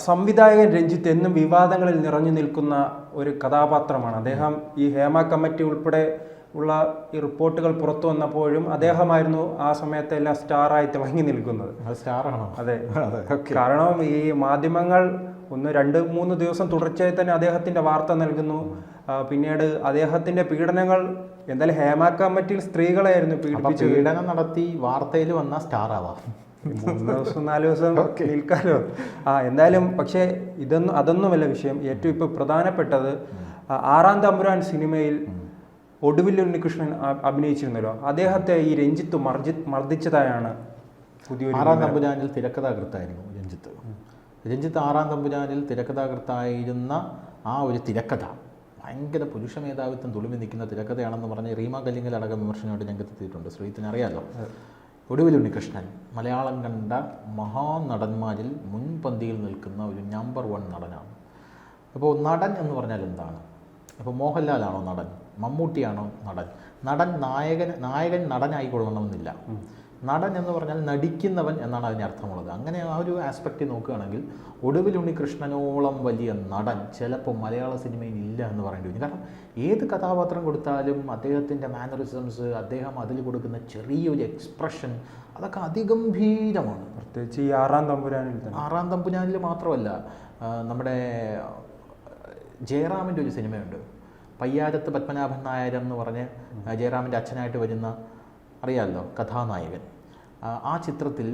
സംവിധായകൻ രഞ്ജിത്ത് എന്നും വിവാദങ്ങളിൽ നിറഞ്ഞു നിൽക്കുന്ന ഒരു കഥാപാത്രമാണ് അദ്ദേഹം. ഈ ഹേമ കമ്മിറ്റി ഉൾപ്പെടെ ഉള്ള ഈ റിപ്പോർട്ടുകൾ പുറത്തു വന്നപ്പോഴും അദ്ദേഹമായിരുന്നു ആ സമയത്തെല്ലാം സ്റ്റാറായി തിളങ്ങി നിൽക്കുന്നത്. സ്റ്റാറാണോ? അതെ. കാരണം ഈ മാധ്യമങ്ങൾ 1-2-3 ദിവസം തുടർച്ചയായി തന്നെ അദ്ദേഹത്തിന്റെ വാർത്ത നൽകുന്നു. പിന്നീട് അദ്ദേഹത്തിന്റെ പീഡനങ്ങൾ, എന്തായാലും ഹേമ കമ്മിറ്റിയിൽ സ്ത്രീകളെയായിരുന്നു പീഡിപ്പിച്ചത്. പീഡനം നടത്തി വാർത്തയിൽ വന്ന സ്റ്റാർ ആവാം. 3 ദിവസം 4 ദിവസം നിൽക്കാലോ. എന്തായാലും പക്ഷേ അതൊന്നുമല്ല വിഷയം. ഏറ്റവും ഇപ്പോൾ പ്രധാനപ്പെട്ടത് ആറാം തമ്പുരാൻ സിനിമയിൽ ഒടുവിൽ ഉണ്ണികൃഷ്ണൻ അഭിനയിച്ചിരുന്നല്ലോ, അദ്ദേഹത്തെ ഈ രഞ്ജിത്ത് മർദ്ദിച്ചതായാണ് പുതിയൊരു. ആറാം തമ്പുരാനിൽ തിരക്കഥാകൃത്തായിരുന്നു രഞ്ജിത്ത് ആറാം തമ്പുരാനിൽ തിരക്കഥാകൃത്തായിരുന്ന ആ ഒരു തിരക്കഥ ഭയങ്കര പുരുഷ മേധാവിത്വം തുളുമ്പി നിൽക്കുന്ന തിരക്കഥയാണെന്ന് പറഞ്ഞ് റീമ കല്ലിങ്കൽ അടക്കം വിമർശനമായിട്ട് രംഗത്തെത്തിയിട്ടുണ്ട്. ശ്രീത്തിന് അറിയാലോ. ഒടുവിൽ ഉണ്ണികൃഷ്ണൻ മലയാളം കണ്ട മഹാനടന്മാരിൽ മുൻപന്തിയിൽ നിൽക്കുന്ന ഒരു നമ്പർ 1 നടനാണ്. അപ്പോൾ നടൻ എന്ന് പറഞ്ഞാൽ എന്താണ്? അപ്പോൾ മോഹൻലാലാണോ നടൻ? മമ്മൂട്ടിയാണോ നടൻ? നായകൻ നടനായിക്കൊള്ളണമെന്നില്ല. നടൻ എന്ന് പറഞ്ഞാൽ നടിക്കുന്നവൻ എന്നാണ് അതിന് അർത്ഥമുള്ളത്. അങ്ങനെ ആ ഒരു ആസ്പെക്റ്റ് നോക്കുകയാണെങ്കിൽ ഒടുവിൽ ഉണ്ണികൃഷ്ണനോളം വലിയ നടൻ ചിലപ്പോൾ മലയാള സിനിമയിൽ ഇല്ല എന്ന് പറയേണ്ടി വരും. കാരണം ഏത് കഥാപാത്രം കൊടുത്താലും അദ്ദേഹത്തിൻ്റെ മാനറിസംസ്, അദ്ദേഹം അതിൽ കൊടുക്കുന്ന ചെറിയൊരു എക്സ്പ്രഷൻ, അതൊക്കെ അതിഗംഭീരമാണ്. പ്രത്യേകിച്ച് ഈ ആറാം തമ്പുരാനിൽ മാത്രമല്ല, നമ്മുടെ ജയറാമിൻ്റെ ഒരു സിനിമയുണ്ട്, പയ്യാരത്ത് പത്മനാഭൻ നായർ എന്ന് പറഞ്ഞ് ജയറാമിൻ്റെ അച്ഛനായിട്ട് വരുന്ന, അറിയാമല്ലോ, കഥാനായകൻ. ആ ചിത്രത്തിൽ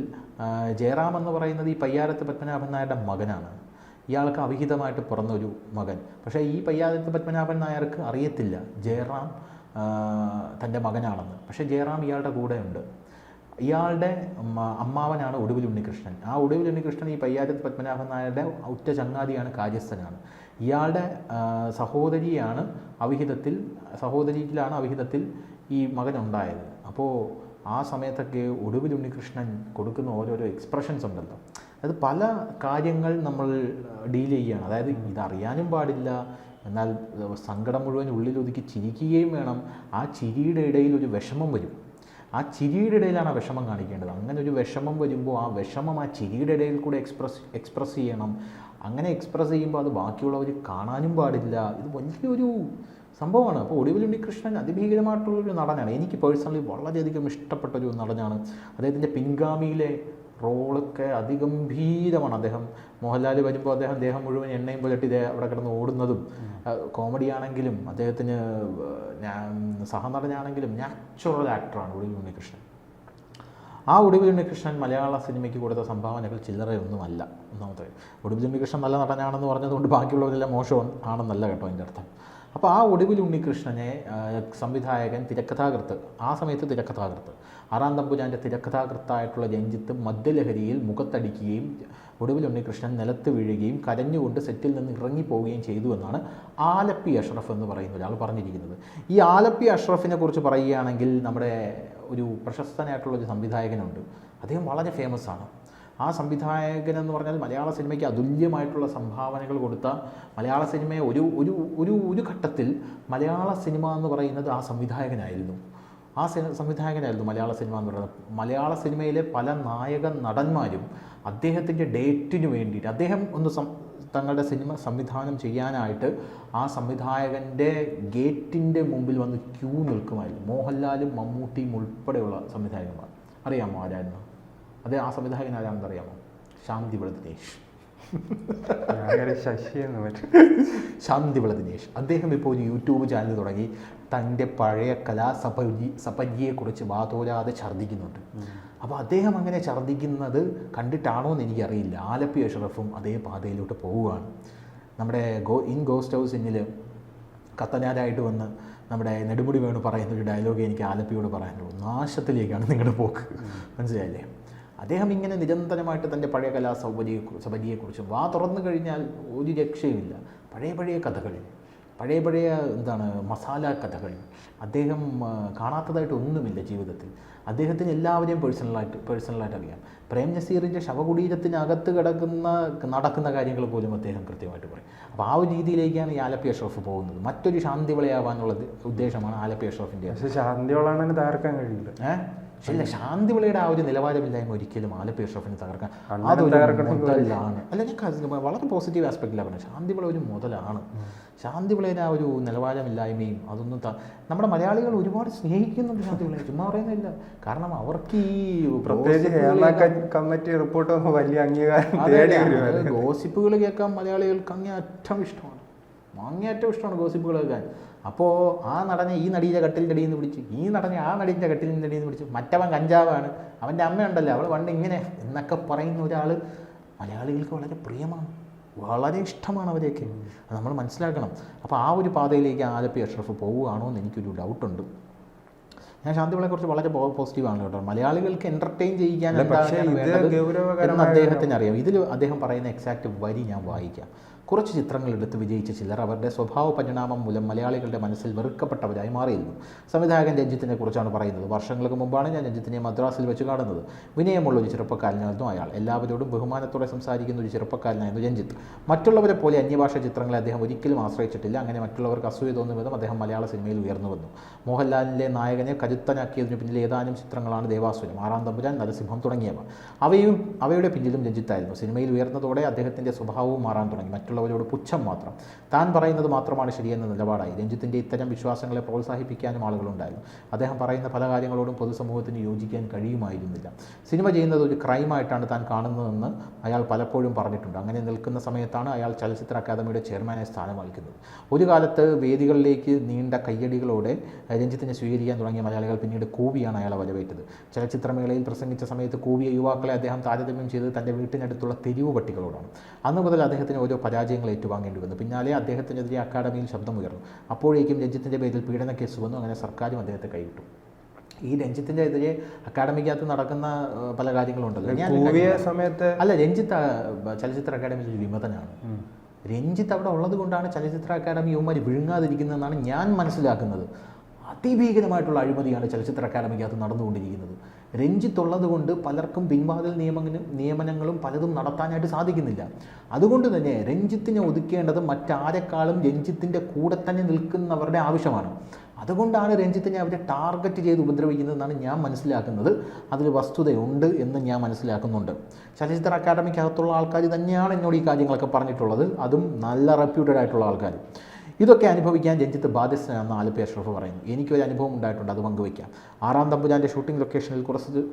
ജയറാം എന്ന് പറയുന്നത് ഈ പയ്യാരത്ത് പത്മനാഭൻ നായരുടെ മകനാണ്. ഇയാൾക്ക് അവിഹിതമായിട്ട് പിറന്നൊരു മകൻ. പക്ഷേ ഈ പയ്യാരത്ത് പത്മനാഭൻ നായർക്ക് അറിയത്തില്ല ജയറാം തൻ്റെ മകനാണെന്ന്. പക്ഷേ ജയറാം ഇയാളുടെ കൂടെയുണ്ട്. ഇയാളുടെ അമ്മാവനാണ് ഒടുവിൽ ഉണ്ണികൃഷ്ണൻ. ആ ഒടുവിൽ ഉണ്ണികൃഷ്ണൻ ഈ പയ്യാരത്ത് പത്മനാഭൻ നായരുടെ ഉറ്റ ചങ്ങാതിയാണ്, കാര്യസ്ഥനാണ്. ഇയാളുടെ സഹോദരിയിലാണ് അവിഹിതത്തിൽ ഈ മകനുണ്ടായത്. അപ്പോൾ ആ സമയത്തൊക്കെ ഒടുവിൽ ഉണ്ണികൃഷ്ണൻ കൊടുക്കുന്ന ഓരോരോ എക്സ്പ്രഷൻസ് ഉണ്ടല്ലോ, അത് പല കാര്യങ്ങൾ നമ്മൾ ഡീൽ ചെയ്യുകയാണ്. അതായത് ഇതറിയാനും പാടില്ല, എന്നാൽ സങ്കടം മുഴുവൻ ഉള്ളിലൊതുക്കി ചിരിക്കുകയും വേണം. ആ ചിരിയുടെ ഇടയിൽ ഒരു വിഷമം വരും. ആ ചിരിയുടെ ഇടയിലാണ് ആ വിഷമം കാണിക്കേണ്ടത്. അങ്ങനെ ഒരു വിഷമം വരുമ്പോൾ ആ വിഷമം ആ ചിരിയുടെ ഇടയിൽ കൂടെ എക്സ്പ്രസ് ചെയ്യണം. അങ്ങനെ എക്സ്പ്രസ് ചെയ്യുമ്പോൾ അത് ബാക്കിയുള്ളവർ കാണാനും പാടില്ല. ഇത് വലിയൊരു സംഭവമാണ്. അപ്പോൾ ഒടുവിൽ ഉണ്ണികൃഷ്ണൻ അതിഭീകരമായിട്ടുള്ളൊരു നടനാണ്. എനിക്ക് പേഴ്സണലി വളരെയധികം ഇഷ്ടപ്പെട്ടൊരു നടനാണ്. അദ്ദേഹത്തിൻ്റെ പിൻഗാമിയിലെ റോളൊക്കെ അതിഗംഭീരമാണ്. അദ്ദേഹം മോഹൻലാൽ വരുമ്പോൾ അദ്ദേഹം മുഴുവൻ എണ്ണയും പുരട്ടി അവിടെ കിടന്ന് ഓടുന്നതും, കോമഡി ആണെങ്കിലും അദ്ദേഹത്തിന് സഹനടനാണെങ്കിലും നാച്ചുറൽ ആക്ടറാണ് ഒടുവിൽ ഉണ്ണികൃഷ്ണൻ. ആ ഒടുവിൽ ഉണ്ണികൃഷ്ണൻ മലയാള സിനിമയ്ക്ക് കൊടുത്ത സംഭാവനകൾ ചില്ലറയൊന്നുമല്ല. ഒന്നാമത്തെ, ഒടുവിൽ ഉണ്ണികൃഷ്ണൻ നല്ല നടനാണെന്ന് പറഞ്ഞതുകൊണ്ട് ബാക്കിയുള്ളവരെല്ലാം മോശം ആണെന്നല്ല കേട്ടോ എൻ്റെ അർത്ഥം. അപ്പോൾ ആ ഒടുവിൽ ഉണ്ണികൃഷ്ണനെ സംവിധായകൻ, ആ സമയത്ത് തിരക്കഥാകൃത്ത്, ആറാം തമ്പുരാൻ്റെ തിരക്കഥാകൃത്തായിട്ടുള്ള രഞ്ജിത്ത് മദ്യലഹരിയിൽ മുഖത്തടിക്കുകയും ഒടുവിൽ ഉണ്ണികൃഷ്ണൻ നിലത്ത് വീഴുകയും കരഞ്ഞുകൊണ്ട് സെറ്റിൽ നിന്ന് ഇറങ്ങിപ്പോവുകയും ചെയ്തു എന്നാണ് ആലപ്പി അഷ്റഫ് എന്ന് പറയുന്ന ഒരാൾ പറഞ്ഞിരിക്കുന്നത്. ഈ ആലപ്പി അഷ്റഫിനെ കുറിച്ച് പറയുകയാണെങ്കിൽ നമ്മുടെ ഒരു പ്രശസ്തനായിട്ടുള്ളൊരു സംവിധായകനുണ്ട്. അദ്ദേഹം വളരെ ഫേമസ് ആണ്. ആ സംവിധായകൻ എന്ന് പറഞ്ഞാൽ മലയാള സിനിമയ്ക്ക് അതുല്യമായിട്ടുള്ള സംഭാവനകൾ കൊടുത്ത, മലയാള സിനിമയെ ഒരു ഘട്ടത്തിൽ മലയാള സിനിമ എന്ന് പറയുന്നത് ആ സംവിധായകനായിരുന്നു. മലയാള സിനിമ എന്ന് പറയുന്നത്. മലയാള സിനിമയിലെ പല നായക നടന്മാരും അദ്ദേഹത്തിൻ്റെ ഡേറ്റിന് വേണ്ടിയിട്ട്, അദ്ദേഹം തങ്ങളുടെ സിനിമ സംവിധാനം ചെയ്യാനായിട്ട് ആ സംവിധായകൻ്റെ ഗേറ്റിൻ്റെ മുമ്പിൽ വന്ന് ക്യൂ നിൽക്കുമായിരുന്നു. മോഹൻലാലും മമ്മൂട്ടിയും ഉൾപ്പെടെയുള്ള സംവിധായകന്മാർ. അറിയാമോ ആരായിരുന്നു? ആ സംവിധായകൻ ആരാണെന്ന് അറിയാമോ? ശാന്തിവിള ദിനേശ്. അദ്ദേഹം ഇപ്പോൾ ഒരു യൂട്യൂബ് ചാനൽ തുടങ്ങി തൻ്റെ പഴയ കലാസപര്യയെക്കുറിച്ച് വാതോരാതെ ഛർദ്ദിക്കുന്നുണ്ട്. അപ്പോൾ അദ്ദേഹം അങ്ങനെ ഛർദ്ദിക്കുന്നത് കണ്ടിട്ടാണോ എന്ന് എനിക്കറിയില്ല. ആലപ്പി അഷ്റഫും അതേ പാതയിലോട്ട് പോവുകയാണ്. നമ്മുടെ ഗോസ്റ്റ് ഹൗസ് ഇന്നിൽ കത്തനാരായിട്ട് വന്ന് നമ്മുടെ നെടുമുടി വേണു പറയുന്നൊരു ഡയലോഗ് എനിക്ക് ആലപ്പിയോട് പറയാനുള്ളൂ: നാശത്തിലേക്കാണ് നിങ്ങളുടെ പോക്ക്. മനസ്സിലായില്ലേ? അദ്ദേഹം ഇങ്ങനെ നിരന്തരമായിട്ട് തൻ്റെ പഴയ കലാസൗകര്യയെക്കുറിച്ചും തുറന്നു കഴിഞ്ഞാൽ ഒരു രക്ഷയുമില്ല. പഴയ കഥകൾ, പഴയ മസാല കഥകൾ. അദ്ദേഹം കാണാത്തതായിട്ട് ഒന്നുമില്ല ജീവിതത്തിൽ. അദ്ദേഹത്തിന് എല്ലാവരെയും പേഴ്സണലായിട്ട് അറിയാം. പ്രേം നസീറിൻ്റെ ശവകുടീരത്തിനകത്ത് നടക്കുന്ന കാര്യങ്ങൾ പോലും അദ്ദേഹം കൃത്യമായിട്ട് പറയും. അപ്പോൾ ആ ഒരു രീതിയിലേക്കാണ് ഈ ആലപ്പി അഷ്റഫ് പോകുന്നത്. മറ്റൊരു ശാന്തിവിളയാവാനുള്ള ഉദ്ദേശമാണ് ആലപ്പി അഷ്റഫിൻ്റെ. പക്ഷേ ശാന്തിവിളാണെന്ന് തകർക്കാൻ കഴിയില്ല. പക്ഷേ ഇല്ല, ശാന്തിവിളയുടെ ആ ഒരു നിലവാരമില്ലായ്മ ഒരിക്കലും ആലപ്പി അഷ്റഫിനെ തകർക്കാൻ അണ്ണനെ അതൊരു തകർക്കണം മുതലാണ്. അല്ല, ഞാൻ വളരെ പോസിറ്റീവ് ആസ്പെക്റ്റിലാണ് പറഞ്ഞത്. ശാന്തിവിള ഒരു മുതലാണ്. ശാന്തിവിളയുടെ ആ ഒരു നിലവാരമില്ലായ്മയും അതൊന്നും നമ്മുടെ മലയാളികൾ ഒരുപാട് സ്നേഹിക്കുന്നുണ്ട് ശാന്തിവിളയെ, ചുമ്മാ പറയുന്നില്ല. കാരണം അവർക്ക് ഈ പ്രത്യേകിച്ച് കേരള കമ്മിറ്റി റിപ്പോർട്ട് വന്ന് വലിയ അംഗീകാരം ഗോസിപ്പുകൾ കേൾക്കാൻ മലയാളികൾക്ക് അങ്ങേയറ്റം ഇഷ്ടമാണ്. ഗോസിപ്പുകൾ കേൾക്കാൻ. അപ്പോൾ ആ നടനെ ഈ നടിയുടെ കട്ടിലിൻ്റെ അടിയിൽ നിന്ന് പിടിച്ചു, ഈ നടനെ ആ നടിൻ്റെ കട്ടിലിൻ്റെ അടിയിൽ നിന്ന് പിടിച്ചു, മറ്റവൻ കഞ്ചാവാണ്, അവൻ്റെ അമ്മയുണ്ടല്ലോ അവൾ പണ്ട് ഇങ്ങനെ എന്നൊക്കെ പറയുന്ന ഒരാൾ മലയാളികൾക്ക് വളരെ പ്രിയമാണ്, വളരെ ഇഷ്ടമാണ് അവരെയൊക്കെ. അത് നമ്മൾ മനസ്സിലാക്കണം. അപ്പോൾ ആ ഒരു പാതയിലേക്ക് ആലപ്പി അഷ്റഫ് പോവുകയാണോ എന്ന് എനിക്കൊരു ഡൗട്ടുണ്ട്. ഞാൻ ശാന്തിവിളയെക്കുറിച്ച് വളരെ പോസിറ്റീവാണ് കേട്ടോ. മലയാളികൾക്ക് എൻ്റർടൈൻ ചെയ്യിക്കാൻ എന്ന് അദ്ദേഹത്തിന് അറിയാം. ഇതിൽ അദ്ദേഹം പറയുന്ന എക്സാക്റ്റ് വരി ഞാൻ വായിക്കാം. കുറച്ച് ചിത്രങ്ങൾ എടുത്ത് വിജയിച്ച ചിലർ അവരുടെ സ്വഭാവ പരിണാമം മൂലം മലയാളികളുടെ മനസ്സിൽ വെറുക്കപ്പെട്ടവരായി മാറിയിരുന്നു. സംവിധായകൻ രഞ്ജിത്തിനെ കുറിച്ചാണ് പറയുന്നത്. വർഷങ്ങൾക്ക് മുമ്പാണ് ഞാൻ രഞ്ജിത്തിനെ മദ്രാസിൽ വെച്ച് കാണുന്നത്. വിനയമുള്ള ഒരു ചെറുപ്പക്കാരനായിരുന്നു അയാൾ. എല്ലാവരോടും ബഹുമാനത്തോടെ സംസാരിക്കുന്ന ഒരു ചെറുപ്പക്കാരനായിരുന്നു രഞ്ജിത്ത്. മറ്റുള്ളവരെ പോലെ അന്യഭാഷ ചിത്രങ്ങളെ അദ്ദേഹം ഒരിക്കലും ആശ്രയിച്ചിട്ടില്ല. അങ്ങനെ മറ്റുള്ളവർക്ക് അസൂയ തോന്നും വിധം അദ്ദേഹം മലയാള സിനിമയിൽ ഉയർന്നു വന്നു. മോഹൻലാലിൻ്റെ നായകനെ കരുത്തനാക്കിയതിനു പിന്നിൽ ഏതാനും ചിത്രങ്ങളാണ് ദേവാസുരം, ആറാം തമ്പുരാൻ, നരസിംഹം തുടങ്ങിയവ. അവയുടെ പിന്നിലും രഞ്ജിത്തായിരുന്നു. സിനിമയിൽ ഉയർന്നതോടെ അദ്ദേഹത്തിൻ്റെ സ്വഭാവവും മാറാൻ തുടങ്ങി. മറ്റുള്ളവരോട് പുച്ഛം മാത്രം, താൻ പറയുന്നത് മാത്രമാണ് ശരിയെന്ന നിലപാടായി. രഞ്ജിത്തിൻ്റെ ഇത്തരം വിശ്വാസങ്ങളെ പ്രോത്സാഹിപ്പിക്കാനും ആളുകളുണ്ടായിരുന്നു. അദ്ദേഹം പറയുന്ന പല കാര്യങ്ങളോടും പൊതുസമൂഹത്തിന് യോജിക്കാൻ കഴിയുമായിരുന്നില്ല. സിനിമ ചെയ്യുന്നത് ഒരു ക്രൈമായിട്ടാണ് താൻ കാണുന്നതെന്ന് അയാൾ പലപ്പോഴും പറഞ്ഞിട്ടുണ്ട്. അങ്ങനെ നിൽക്കുന്ന സമയത്താണ് അയാൾ ചലച്ചിത്ര അക്കാദമിയുടെ ചെയർമാനായി സ്ഥാനം വഹിക്കുന്നത്. ഒരു കാലത്ത് വേദികളിലേക്ക് നീണ്ട കയ്യടികളോടെ രഞ്ജിത്തിനെ സ്വീകരിക്കാൻ തുടങ്ങിയ മലയാളികൾ പിന്നീട് കൂവിയാണ് അയാളെ വരവേറ്റത്. ചലച്ചിത്രമേളയിൽ പ്രസംഗിച്ച സമയത്ത് കൂവിയ യുവാക്കളെ അദ്ദേഹം താരതമ്യം ചെയ്തത് തൻ്റെ വീട്ടിനടുത്തുള്ള തെരുവ് പട്ടികളോടാണ്. അന്ന് മുതൽ അദ്ദേഹത്തിന് ഓരോ പരാജയങ്ങൾ ഏറ്റുവാങ്ങേണ്ടി വന്നു. പിന്നാലെ അദ്ദേഹത്തിനെതിരെ അക്കാദമിയിൽ ശബ്ദമുയർന്നു. അപ്പോഴേക്കും രഞ്ജിത്തിൻ്റെ പേരിൽ പീഡന കേസ് വന്നു. അങ്ങനെ സർക്കാരും അദ്ദേഹത്തെ കൈവിട്ടു. ഈ രഞ്ജിത്തിൻ്റെ എതിരെ അക്കാദമിക്കകത്ത് നടക്കുന്ന പല കാര്യങ്ങളുണ്ടല്ലോ. രഞ്ജിത്ത് ചലച്ചിത്ര അക്കാദമിയിൽ ഒരു വിമതനാണ്. രഞ്ജിത്ത് അവിടെ ഉള്ളത് കൊണ്ടാണ് ചലച്ചിത്ര അക്കാദമി യുവമാർ വിഴുങ്ങാതിരിക്കുന്നതെന്നാണ് ഞാൻ മനസ്സിലാക്കുന്നത്. അതിഭീകരമായിട്ടുള്ള അഴിമതിയാണ് ചലച്ചിത്ര അക്കാദമിക്കകത്ത് നടന്നുകൊണ്ടിരിക്കുന്നത്. രഞ്ജിത്ത് ഉള്ളത് കൊണ്ട് പലർക്കും പിൻവാതിൽ നിയമനങ്ങളും പലതും നടത്താനായിട്ട് സാധിക്കുന്നില്ല. അതുകൊണ്ട് തന്നെ രഞ്ജിത്തിനെ ഒതുക്കേണ്ടത് മറ്റാരെക്കാളും രഞ്ജിത്തിൻ്റെ കൂടെ തന്നെ നിൽക്കുന്നവരുടെ ആവശ്യമാണ്. അതുകൊണ്ടാണ് രഞ്ജിത്തിനെ അവരെ ടാർഗറ്റ് ചെയ്ത് ഉപദ്രവിക്കുന്നതെന്നാണ് ഞാൻ മനസ്സിലാക്കുന്നത്. അതിൽ വസ്തുതയുണ്ട് എന്ന് ഞാൻ മനസ്സിലാക്കുന്നുണ്ട്. ചലച്ചിത്ര അക്കാദമിക്കകത്തുള്ള ആൾക്കാർ തന്നെയാണ് എന്നോട് ഈ കാര്യങ്ങളൊക്കെ പറഞ്ഞിട്ടുള്ളത്, അതും നല്ല റെപ്യൂട്ടഡ് ആയിട്ടുള്ള ആൾക്കാർ. ഇതൊക്കെ അനുഭവിക്കാൻ രഞ്ജിത്ത് ബാധ്യസ്ഥനാണെന്ന് ആലപ്പി അഷ്റഫ് പറയുന്നു. എനിക്കൊരു അനുഭവം ഉണ്ടായിട്ടുണ്ട്, അത് പങ്കുവയ്ക്കാം. ആറാം തമ്പുരാൻ്റെ ഷൂട്ടിംഗ് ലൊക്കേഷനിൽ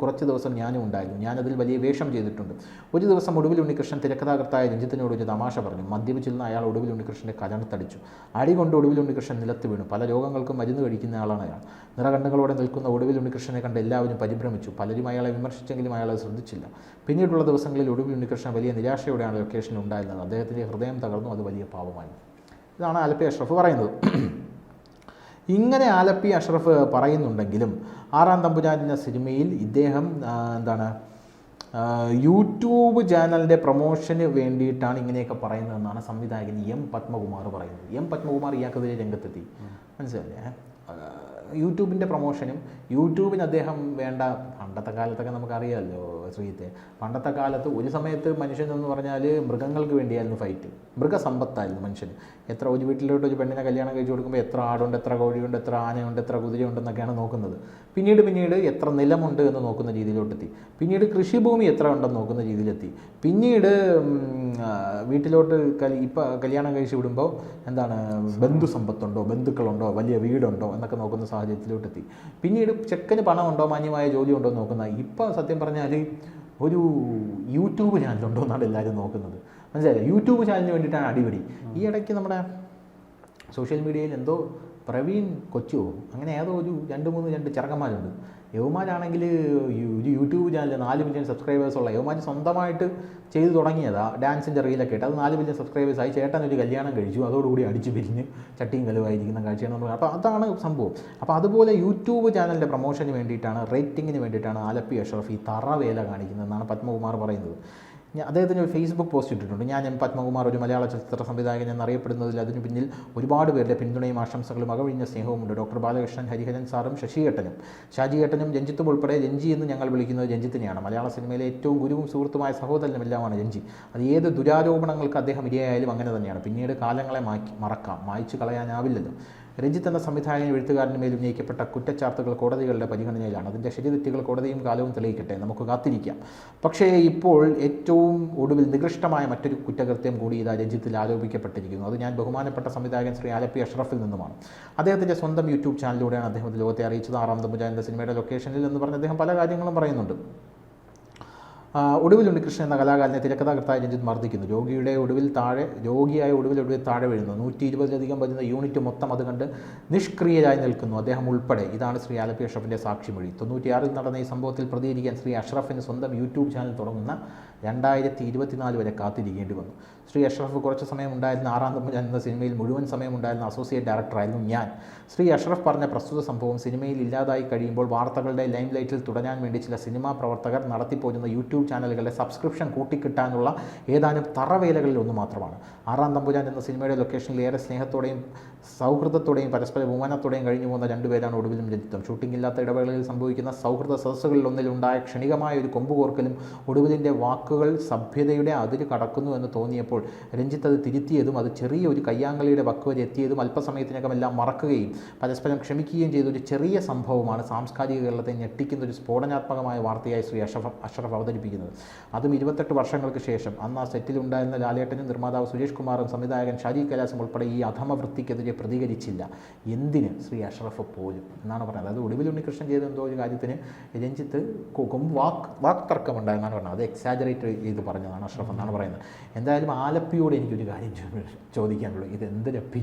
കുറച്ച് ദിവസം ഞാനും ഉണ്ടായിരുന്നു. ഞാനതിൽ വലിയ വേഷം ചെയ്തിട്ടുണ്ട്. ഒരു ദിവസം ഒടുവിൽ ഉണ്ണികൃഷ്ണൻ തിരക്കഥാകൃത്തായ രഞ്ജിത്തിനോട് ഒരു തമാശ പറഞ്ഞു. മദ്യപിച്ചിരുന്ന അയാൾ ഒടുവിൽ ഉണ്ണികൃഷ്ണൻ്റെ കലർത്തടിച്ചു. അടി കൊണ്ട് ഒടുവിൽ ഉണ്ണികൃഷ്ണൻ നിലത്ത് വീണു. പല രോഗങ്ങൾക്കും മരുന്ന് കഴിക്കുന്ന ആളാണ് അയാൾ. നിറകണ്ണുകളോടെ നിൽക്കുന്ന ഒടുവിൽ ഉണ്ണികൃഷ്ണനെ കണ്ട് എല്ലാവരും പരിഭ്രമിച്ചു. പലരും അയാളെ വിമർശിച്ചെങ്കിലും അയാൾ ശ്രദ്ധിച്ചില്ല. പിന്നീടുള്ള ദിവസങ്ങളിൽ ഒടുവിൽ ഉണ്ണികൃഷ്ണൻ വലിയ നിരാശയോടെയാണ് ലൊക്കേഷനിൽ ഉണ്ടായിരുന്നത്. അദ്ദേഹത്തിൻ്റെ ഹൃദയം തകർന്നു. അത് വലിയ പാവമായി. ഇതാണ് ആലപ്പി അഷ്റഫ് പറയുന്നത്. ഇങ്ങനെ ആലപ്പി അഷ്റഫ് പറയുന്നുണ്ടെങ്കിലും ആറാം തമ്പുരാൻ എന്ന സിനിമയിൽ ഇദ്ദേഹം യൂട്യൂബ് ചാനലിൻ്റെ പ്രൊമോഷന് വേണ്ടിയിട്ടാണ് ഇങ്ങനെയൊക്കെ പറയുന്നതെന്നാണ് സംവിധായകൻ എം പത്മകുമാർ പറയുന്നത്. എം പത്മകുമാർ ഇയാൾക്കെതിരെ രംഗത്തെത്തി. മനസ്സിലായില്ലേ? യൂട്യൂബിൻ്റെ പ്രൊമോഷനും യൂട്യൂബിന് അദ്ദേഹം വേണ്ട. പണ്ടത്തെ കാലത്തൊക്കെ നമുക്കറിയാമല്ലോ ശ്രീത്തെ, പണ്ടത്തെ കാലത്ത് ഒരു സമയത്ത് മനുഷ്യനെന്ന് പറഞ്ഞാൽ മൃഗങ്ങൾക്ക് വേണ്ടിയായിരുന്നു ഫൈറ്റ്. മൃഗസമ്പത്തായിരുന്നു മനുഷ്യന്. ഒരു വീട്ടിലോട്ട് ഒരു പെണ്ണിനെ കല്യാണം കഴിച്ചു കൊടുക്കുമ്പോൾ എത്ര ആടുണ്ട്, എത്ര കോഴിയുണ്ട്, എത്ര ആനയുണ്ട്, എത്ര കുതിരയുണ്ടെന്നൊക്കെയാണ് നോക്കുന്നത്. പിന്നീട് എത്ര നിലമുണ്ട് എന്ന് നോക്കുന്ന രീതിയിലോട്ടെത്തി. പിന്നീട് കൃഷിഭൂമി എത്ര ഉണ്ടെന്ന് നോക്കുന്ന രീതിയിലെത്തി. പിന്നീട് വീട്ടിലോട്ട് കല്യാണം കഴിച്ച് വിടുമ്പോൾ ബന്ധു സമ്പത്തുണ്ടോ, ബന്ധുക്കളുണ്ടോ, വലിയ വീടുണ്ടോ എന്നൊക്കെ നോക്കുന്ന സാഹചര്യത്തിലോട്ടെത്തി. പിന്നീട് ചെക്കന് പണമുണ്ടോ, മാന്യമായ ജോലി ഉണ്ടോ നോക്കുന്ന. ഇപ്പോൾ സത്യം പറഞ്ഞാൽ ഒരു യൂട്യൂബ് ചാനലുണ്ടോ എന്നാണ് എല്ലാവരും നോക്കുന്നത്. മനസ്സിലായില്ലേ? യൂട്യൂബ് ചാനലിന് വേണ്ടിയിട്ടാണ് അടിപിടി. ഈ ഇടയ്ക്ക് നമ്മുടെ സോഷ്യൽ മീഡിയയിൽ എന്തോ പ്രവീൺ കൊച്ചുവോ അങ്ങനെ ഏതോ ഒരു 2 ചെറുക്കന്മാരുണ്ട്. യവന്മാരാണെങ്കിൽ ഒരു യൂട്യൂബ് ചാനൽ 4 മില്യൺ സബ്സ്ക്രൈബേഴ്സുള്ള യവന്മാർ സ്വന്തമായിട്ട് ചെയ്തു തുടങ്ങിയതാണ്. ഡാൻസിൻ്റെ റീലൊക്കെ ഇട്ട് അത് 4 മില്യൺ സബ്സ്ക്രൈബേഴ്സായി. ചേട്ടൻ ഒരു കല്യാണം കഴിച്ചു, അതോടുകൂടി അടിച്ചു പിരിഞ്ഞ് ചട്ടിയും കലുവായിരിക്കുന്ന കാഴ്ചയാണ് നമ്മൾ. അപ്പോൾ അതാണ് സംഭവം. അപ്പോൾ അതുപോലെ യൂട്യൂബ് ചാനലിൻ്റെ പ്രൊമോഷന് വേണ്ടിയിട്ടാണ്, റേറ്റിങ്ങിന് വേണ്ടിയിട്ടാണ് ആലപ്പി അഷ്റഫ് ഈ തറവേല കാണിക്കുന്നതെന്നാണ് പത്മകുമാർ പറയുന്നത്. അദ്ദേഹത്തിന് ഒരു ഫേസ്ബുക്ക് പോസ്റ്റ് ഇട്ടിട്ടുണ്ട്. ഞാൻ എം പത്മകുമാർ ഒരു മലയാള ചലച്ചിത്ര സംവിധായകൻ എന്നറിയപ്പെടുന്നതിൽ അതിന് പിന്നിൽ ഒരുപാട് പേരുടെ പിന്തുണയും ആശംസകളും അകവിഞ്ഞ സ്നേഹവുമുണ്ട്. ഡോക്ടർ ബാലകൃഷ്ണൻ, ഹരിഹരൻ സാറും ശശിയേട്ടനും ഷാജിയേട്ടനും രഞ്ജിത്തും ഉൾപ്പെടെ രഞ്ജി എന്ന് ഞങ്ങൾ വിളിക്കുന്നത് രഞ്ജിത്തിനെയാണ്. മലയാള സിനിമയിലെ ഏറ്റവും ഗുരുവും സുഹൃത്തുമായ സഹോദരനുമെല്ലാമാണ് രഞ്ജി. അത് ഏത് ദുരാരോപണങ്ങൾക്ക് അദ്ദേഹം ഇരയായാലും അങ്ങനെ തന്നെയാണ്. പിന്നീട് കാലങ്ങളെ മായ്ച്ചു കളയാനാവില്ലല്ലോ. രഞ്ജിത്ത് എന്ന സംവിധായകൻ എഴുത്തുകാരന് മേൽ ഉന്നയിക്കപ്പെട്ട കുറ്റച്ചാർത്തുകൾ കോടതികളുടെ പരിഗണനയിലാണ്. അതിൻ്റെ ശരിതെറ്റുകൾ കോടതിയും കാലവും തെളിയിക്കട്ടെ, നമുക്ക് കാത്തിരിക്കാം. പക്ഷേ ഇപ്പോൾ ഏറ്റവും ഒടുവിൽ നികൃഷ്ടമായ മറ്റൊരു കുറ്റകൃത്യം കൂടി ഇതാ രഞ്ജിത്തിൽ ആരോപിക്കപ്പെട്ടിരിക്കുന്നു. അത് ഞാൻ ബഹുമാനപ്പെട്ട സംവിധായകൻ ശ്രീ ആലപ്പി അഷ്റഫിൽ നിന്നുമാണ്. അദ്ദേഹത്തിൻ്റെ സ്വന്തം യൂട്യൂബ് ചാനലിലൂടെയാണ് അദ്ദേഹം ഇത് ലോകത്തെ അറിയിച്ചത്. ആറാം തമ്പുരാൻ എന്ന സിനിമയുടെ ലൊക്കേഷനിൽ എന്ന് പറഞ്ഞ് അദ്ദേഹം പല കാര്യങ്ങളും പറയുന്നുണ്ട്. ഒടുവിൽ ഉണ്ണികൃഷ്ണൻ എന്ന കലാകാരനെ തിരക്കഥാകൃത്തായ രഞ്ജിത്ത് മർദ്ദിക്കുന്നു. രോഗിയായ ഒടുവിൽ താഴെ വീഴുന്നു. 120-ലധികം വരുന്ന യൂണിറ്റ് മൊത്തം അത് കണ്ട് നിഷ്ക്രിയരായി നിൽക്കുന്നു, അദ്ദേഹം ഉൾപ്പെടെ. ഇതാണ് ശ്രീ ആലപ്പി അഷ്റഫിൻ്റെ സാക്ഷിമൊഴി. 96-ൽ നടന്ന ഈ സംഭവത്തിൽ പ്രതികരിക്കാൻ ശ്രീ അഷ്റഫിന് സ്വന്തം യൂട്യൂബ് ചാനൽ തുടങ്ങുന്ന 2024 വരെ കാത്തിരിക്കേണ്ടി വന്നു. ശ്രീ അഷ്റഫ് കുറച്ച് സമയം ഉണ്ടായിരുന്ന ആറാം തമ്പുരാൻ എന്ന സിനിമയിൽ മുഴുവൻ സമയം ഉണ്ടായിരുന്ന അസോസിയേറ്റ് ഡയറക്ടറായിരുന്നു ഞാൻ. ശ്രീ അഷ്റഫ് പറഞ്ഞ പ്രസ്തുത സംഭവം സിനിമയിൽ ഇല്ലാതായി കഴിയുമ്പോൾ വാർത്തകളുടെ ലൈം ലൈറ്റിൽ തുടരാൻ വേണ്ടി ചില സിനിമാ പ്രവർത്തകർ നടത്തിപ്പോരുന്ന യൂട്യൂബ് ചാനലുകളുടെ സബ്സ്ക്രിപ്ഷൻ കൂട്ടിക്കിട്ടാനുള്ള ഏതാനും തറവേലകളിൽ ഒന്ന് മാത്രമാണ്. ആറാം തമ്പുരാൻ എന്ന സിനിമയുടെ ലൊക്കേഷനിൽ ഏറെ സ്നേഹത്തോടെയും സൗഹൃദത്തോടെയും പരസ്പര ബഹുമാനത്തോടെയും കഴിഞ്ഞു പോകുന്ന രണ്ടുപേരാണ് ഒടുവിലും രഞ്ജിത്തും. ഷൂട്ടിംഗ് ഇല്ലാത്ത ഇടവേളകളിൽ സംഭവിക്കുന്ന സൗഹൃദ സദസ്സുകളിൽ ഒന്നിലുണ്ടായ ക്ഷണികമായ ഒരു കൊമ്പുകോർക്കലും ഒടുവിലിൻ്റെ വാക്കുകൾ സഭ്യതയുടെ അതിര് കടക്കുന്നു എന്ന് തോന്നിയപ്പോൾ രഞ്ജിത്ത് അത് തിരുത്തിയതും അത് ചെറിയ ഒരു കയ്യാങ്കളിയുടെ വക്കുവരെ എത്തിയതും അല്പസമയത്തിനകം എല്ലാം മറക്കുകയും പരസ്പരം ക്ഷമിക്കുകയും ചെയ്ത ഒരു ചെറിയ സംഭവമാണ് സാംസ്കാരിക കേരളത്തെ ഞെട്ടിക്കുന്ന ഒരു സ്ഫോടനാത്മകമായ വാർത്തയായി ശ്രീ അഷ്റഫ് അവതരിപ്പിക്കുന്നത്. അതും 28 വർഷങ്ങൾക്ക് ശേഷം. അന്ന് ആ സെറ്റിലുണ്ടായിരുന്ന ലാലേട്ടനും നിർമ്മാതാവ് സുരേഷ് കുമാറും സംവിധായകൻ ഷാജി കൈലാസും ഉൾപ്പെടെ ഈ അധമവൃത്തിക്കെതിരെ പ്രതികരിച്ചില്ല. എന്തിന് ശ്രീ അഷ്റഫ് പോലും എന്നാണ് പറഞ്ഞത്. അതായത് ഒടുവിൽ ഉണ്ണികൃഷ്ണൻ ചെയ്ത എന്തോ ഒരു കാര്യത്തിന് രഞ്ജിത്ത് വാക്ക് തർക്കമുണ്ടായെന്നാണ് പറഞ്ഞത്. അത് എക്സാജറേറ്റ് ചെയ്ത് പറഞ്ഞതാണ് അഷ്റഫ് എന്നാണ് പറയുന്നത്. എന്തായാലും ആലപ്പിയോട് എനിക്കൊരു കാര്യം ചോദിക്കാനുള്ളൂ, ഇത് എന്ത് ലപ്പി?